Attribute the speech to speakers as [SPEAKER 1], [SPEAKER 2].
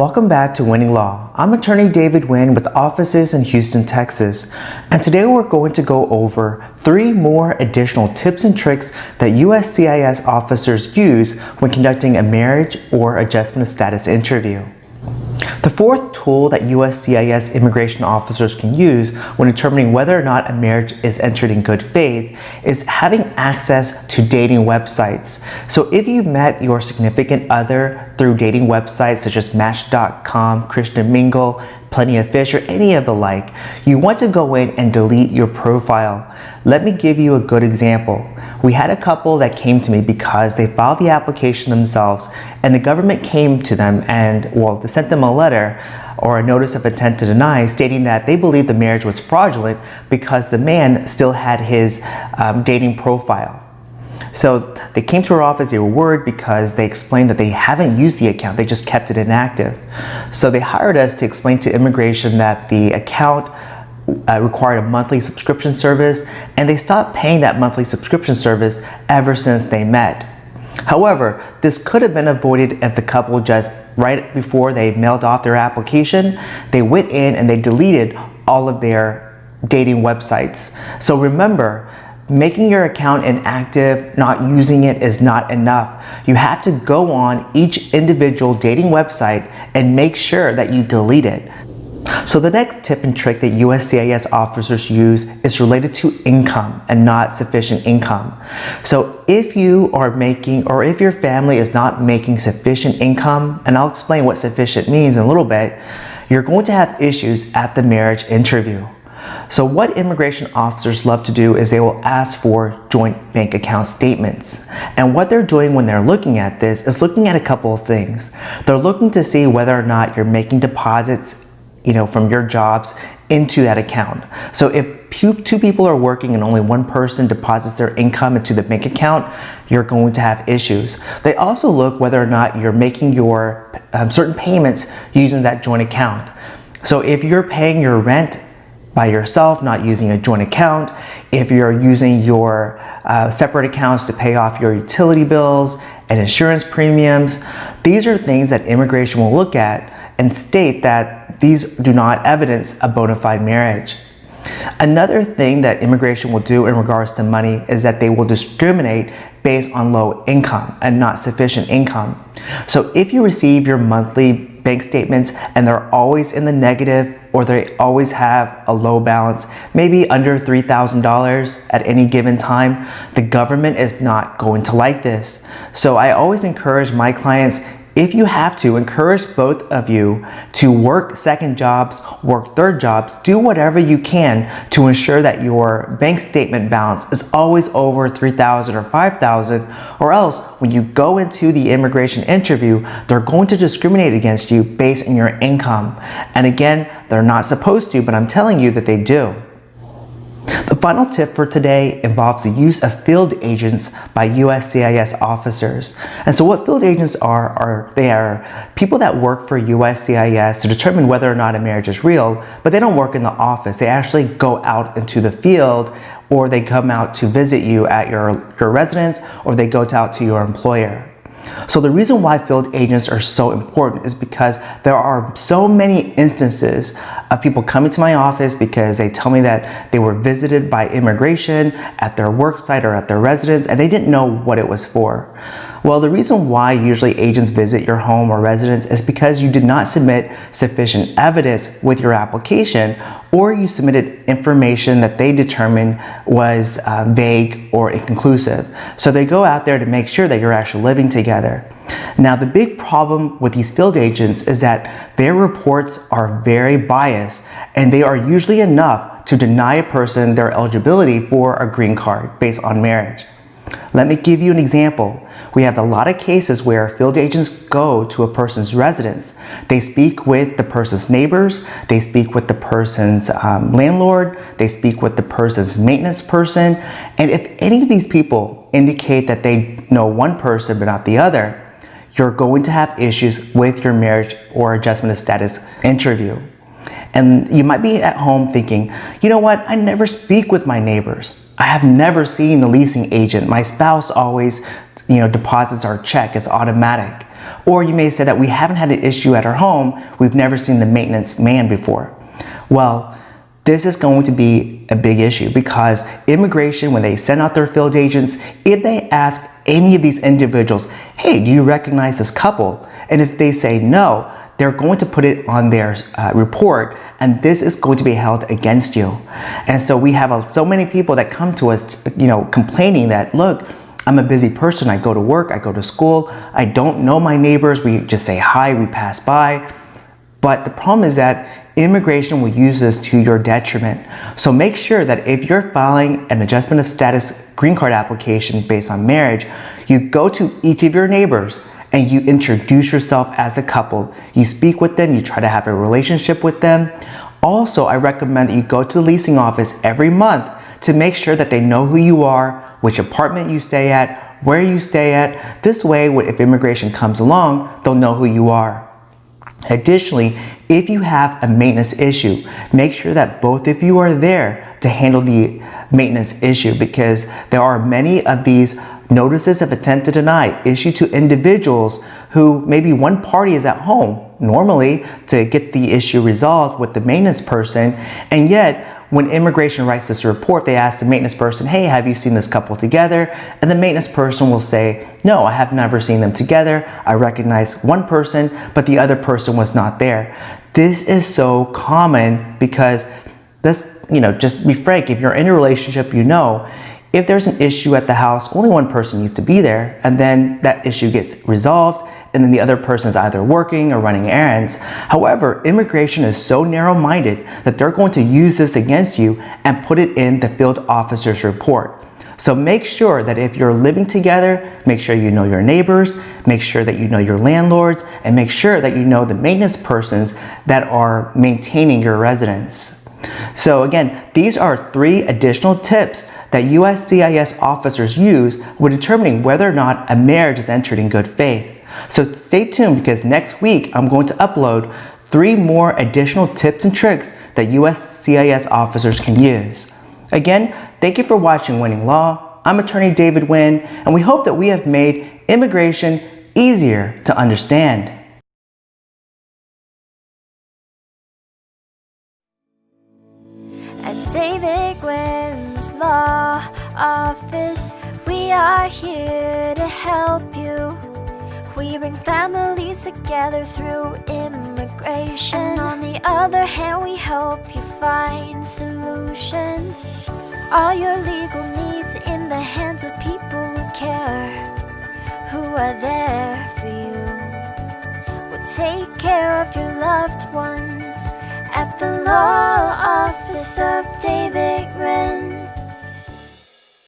[SPEAKER 1] Welcome back to Winning Law. I'm attorney David Nguyen with offices in Houston, Texas, and today we're going to go over 3 more additional tips and tricks that USCIS officers use when conducting a marriage or adjustment of status interview. The 4th tool that USCIS immigration officers can use when determining whether or not a marriage is entered in good faith is having access to dating websites. So if you met your significant other through dating websites such as Match.com, Christian Mingle, Plenty of Fish, or any of the like, you want to go in and delete your profile. Let me give you a good example. We had a couple that came to me because they filed the application themselves and the government came to them and, they sent them a letter or a notice of intent to deny stating that they believed the marriage was fraudulent because the man still had his dating profile. So they came to our office, they were worried because they explained that they haven't used the account, they just kept it inactive. So they hired us to explain to immigration that the account required a monthly subscription service, and they stopped paying that monthly subscription service ever since they met. However, this could have been avoided if the couple just right before they mailed off their application, they went in and they deleted all of their dating websites. So remember, making your account inactive, not using it is not enough. You have to go on each individual dating website and make sure that you delete it. So the next tip and trick that USCIS officers use is related to income and not sufficient income. So if you are making, or if your family is not making sufficient income, and I'll explain what sufficient means in a little bit, you're going to have issues at the marriage interview. So what immigration officers love to do is they will ask for joint bank account statements. And what they're doing when they're looking at this is looking at a couple of things. They're looking to see whether or not you're making deposits from your jobs into that account. So if 2 people are working and only one person deposits their income into the bank account, you're going to have issues. They also look whether or not you're making your certain payments using that joint account. So if you're paying your rent by yourself, not using a joint account, if you're using your separate accounts to pay off your utility bills and insurance premiums, these are things that immigration will look at and state that these do not evidence a bona fide marriage. Another thing that immigration will do in regards to money is that they will discriminate based on low income and not sufficient income. So if you receive your monthly bank statements and they're always in the negative, or they always have a low balance, maybe under $3,000 at any given time, the government is not going to like this. So I always encourage my clients, if you have to, encourage both of you to work second jobs, work third jobs, do whatever you can to ensure that your bank statement balance is always over $3,000 or $5,000, or else when you go into the immigration interview, they're going to discriminate against you based on your income. And again, they're not supposed to, but I'm telling you that they do. The final tip for today involves the use of field agents by USCIS officers. And so what field agents are they are people that work for USCIS to determine whether or not a marriage is real, but they don't work in the office. They actually go out into the field, or they come out to visit you at your residence, or they go out to your employer. So the reason why field agents are so important is because there are so many instances of people coming to my office because they tell me that they were visited by immigration at their work site or at their residence and they didn't know what it was for. Well, the reason why usually agents visit your home or residence is because you did not submit sufficient evidence with your application, or you submitted information that they determined was vague or inconclusive. So they go out there to make sure that you're actually living together. Now, the big problem with these field agents is that their reports are very biased, and they are usually enough to deny a person their eligibility for a green card based on marriage. Let me give you an example. We have a lot of cases where field agents go to a person's residence. They speak with the person's neighbors, they speak with the person's landlord, they speak with the person's maintenance person, and if any of these people indicate that they know one person but not the other, you're going to have issues with your marriage or adjustment of status interview. And you might be at home thinking, you know what, I never speak with my neighbors. I have never seen the leasing agent. My spouse always deposits our check. It's automatic. Or you may say that we haven't had an issue at our home, we've never seen the maintenance man before. Well, this is going to be a big issue because immigration, when they send out their field agents, if they ask any of these individuals, hey, do you recognize this couple? And if they say no, they're going to put it on their report, and this is going to be held against you. And so we have so many people that come to us, complaining that, look, I'm a busy person. I go to work, I go to school, I don't know my neighbors. We just say hi, we pass by. But the problem is that immigration will use this to your detriment. So make sure that if you're filing an adjustment of status green card application based on marriage, you go to each of your neighbors and you introduce yourself as a couple. You speak with them, you try to have a relationship with them. Also, I recommend that you go to the leasing office every month to make sure that they know who you are, which apartment you stay at, where you stay at. This way, if immigration comes along, they'll know who you are. Additionally, if you have a maintenance issue, make sure that both of you are there to handle the maintenance issue, because there are many of these notices of intent to deny issued to individuals who maybe one party is at home normally to get the issue resolved with the maintenance person, and yet when immigration writes this report, they ask the maintenance person, hey, have you seen this couple together? And the maintenance person will say, no, I have never seen them together. I recognize one person, but the other person was not there. This is so common because just be frank, if you're in a relationship, if there's an issue at the house, only one person needs to be there, and then that issue gets resolved, and then the other person is either working or running errands. However, immigration is so narrow-minded that they're going to use this against you and put it in the field officer's report. So make sure that if you're living together, make sure you know your neighbors, make sure that you know your landlords, and make sure that you know the maintenance persons that are maintaining your residence. So again, these are 3 additional tips that USCIS officers use when determining whether or not a marriage is entered in good faith. So stay tuned, because next week I'm going to upload 3 more additional tips and tricks that USCIS officers can use. Again, thank you for watching Winning Law. I'm attorney David Nguyen, and we hope that we have made immigration easier to understand.
[SPEAKER 2] At David Nguyen's Law Office, we are here to help you. We bring families together through immigration. And on the other hand, we help you find solutions. All your legal needs in the hands of people who care, who are there for you. We'll take care of your loved ones at the law office of David Nguyen.